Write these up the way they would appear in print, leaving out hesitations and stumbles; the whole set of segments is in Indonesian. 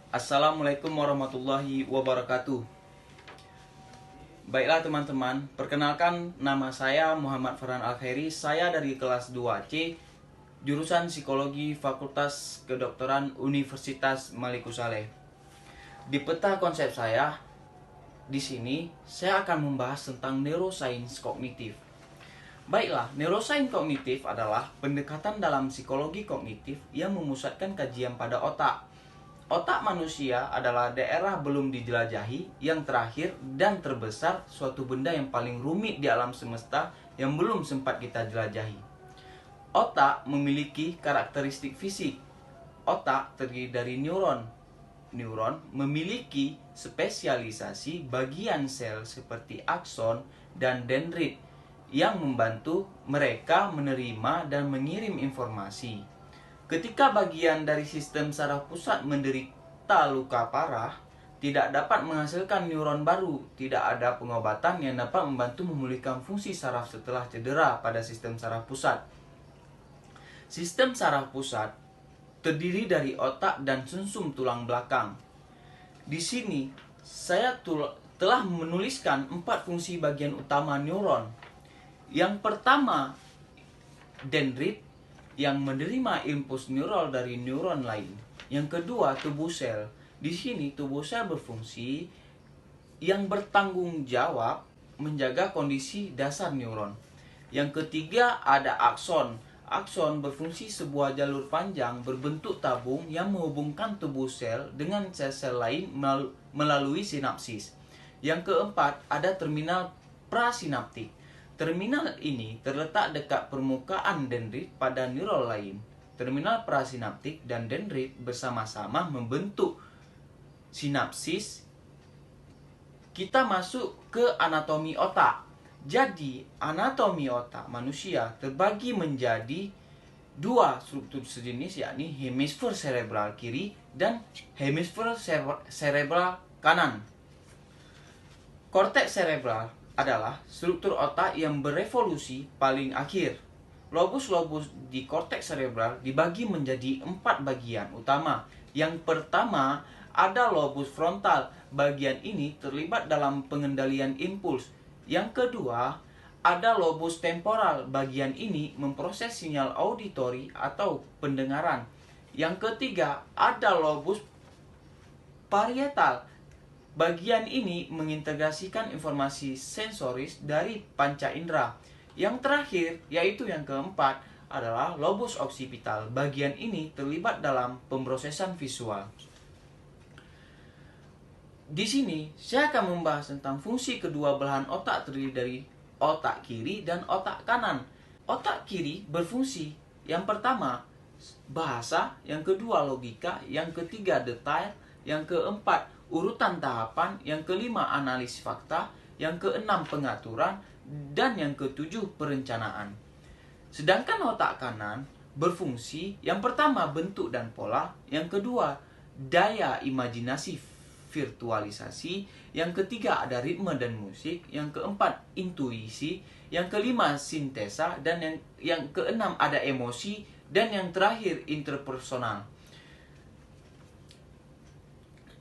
Assalamualaikum warahmatullahi wabarakatuh. Baiklah teman-teman, perkenalkan nama saya Muhammad Farhan Al-Khairi. Saya dari kelas 2C, jurusan Psikologi Fakultas Kedokteran Universitas Maliku Saleh. Di peta konsep saya, di sini saya akan membahas tentang neuroscience kognitif. Baiklah, neuroscience kognitif adalah pendekatan dalam psikologi kognitif yang memusatkan kajian pada otak. Otak manusia adalah daerah belum dijelajahi yang terakhir dan terbesar, suatu benda yang paling rumit di alam semesta yang belum sempat kita jelajahi. Otak memiliki karakteristik fisik. Otak terdiri dari neuron. Neuron memiliki spesialisasi bagian sel seperti akson dan dendrit yang membantu mereka menerima dan mengirim informasi. Ketika bagian dari sistem saraf pusat menderita luka parah, tidak dapat menghasilkan neuron baru, tidak ada pengobatan yang dapat membantu memulihkan fungsi saraf setelah cedera pada sistem saraf pusat. Sistem saraf pusat terdiri dari otak dan sumsum tulang belakang. Di sini, saya telah menuliskan 4 fungsi bagian utama neuron. Yang pertama, dendrit, yang menerima impuls neural dari neuron lain. Yang kedua, tubuh sel. Di sini tubuh sel berfungsi yang bertanggung jawab menjaga kondisi dasar neuron. Yang ketiga, ada akson. Akson berfungsi sebuah jalur panjang berbentuk tabung yang menghubungkan tubuh sel dengan sel-sel lain melalui sinapsis. Yang keempat, ada terminal prasinaptik. Terminal ini terletak dekat permukaan dendrit pada neuron lain. Terminal prasinaptik dan dendrit bersama-sama membentuk sinapsis. Kita masuk ke anatomi otak. Jadi, anatomi otak manusia terbagi menjadi 2 struktur sejenis, yakni hemisfer cerebral kiri dan hemisfer cerebral kanan. Korteks cerebral adalah struktur otak yang berevolusi paling akhir. Lobus-lobus di korteks cerebral dibagi menjadi 4 bagian utama. Yang pertama, ada lobus frontal. Bagian ini terlibat dalam pengendalian impuls. Yang kedua, ada lobus temporal. Bagian ini memproses sinyal auditori atau pendengaran. Yang ketiga, ada lobus parietal. Bagian ini mengintegrasikan informasi sensoris dari panca indera. Yang terakhir, yaitu yang keempat, adalah lobus occipital. Bagian ini terlibat dalam pemrosesan visual. Di sini, saya akan membahas tentang fungsi kedua belahan otak terdiri dari otak kiri dan otak kanan. Otak kiri berfungsi, yang pertama, bahasa, yang kedua, logika, yang ketiga, detail, yang keempat, urutan tahapan, yang kelima, analisis fakta, yang keenam, pengaturan, dan yang ketujuh, perencanaan. Sedangkan otak kanan berfungsi, yang pertama, bentuk dan pola, yang kedua, daya imajinasi virtualisasi, yang ketiga ada ritme dan musik, yang keempat intuisi, yang kelima sintesa, dan yang keenam ada emosi, dan yang terakhir interpersonal.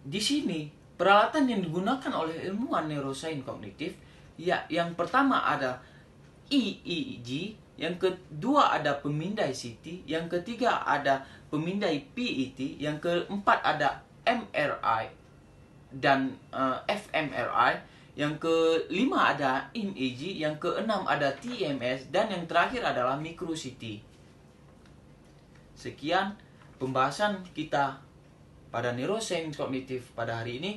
Di sini peralatan yang digunakan oleh ilmuwan neuroscience kognitif, ya, yang pertama ada EEG, yang kedua ada pemindai CT, yang ketiga ada pemindai PET, yang keempat ada MRI dan fMRI, yang kelima ada IMAG, yang keenam ada TMS, dan yang terakhir adalah micro CT. Sekian pembahasan kita pada neuroscience kognitif pada hari ini.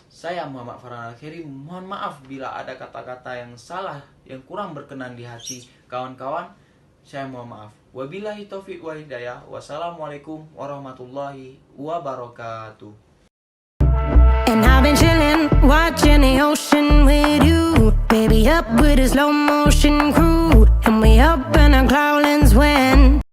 Saya Muhammad Farhan Al-Khairi. Mohon maaf bila ada kata-kata yang salah, yang kurang berkenan di hati kawan-kawan. Saya mohon maaf. Wabillahi taufiq wa hidayah. Wassalamualaikum warahmatullahi wabarakatuh. And I've been chillin', watching the ocean with you. Baby, up with a slow motion crew. And we up in our cloudlands when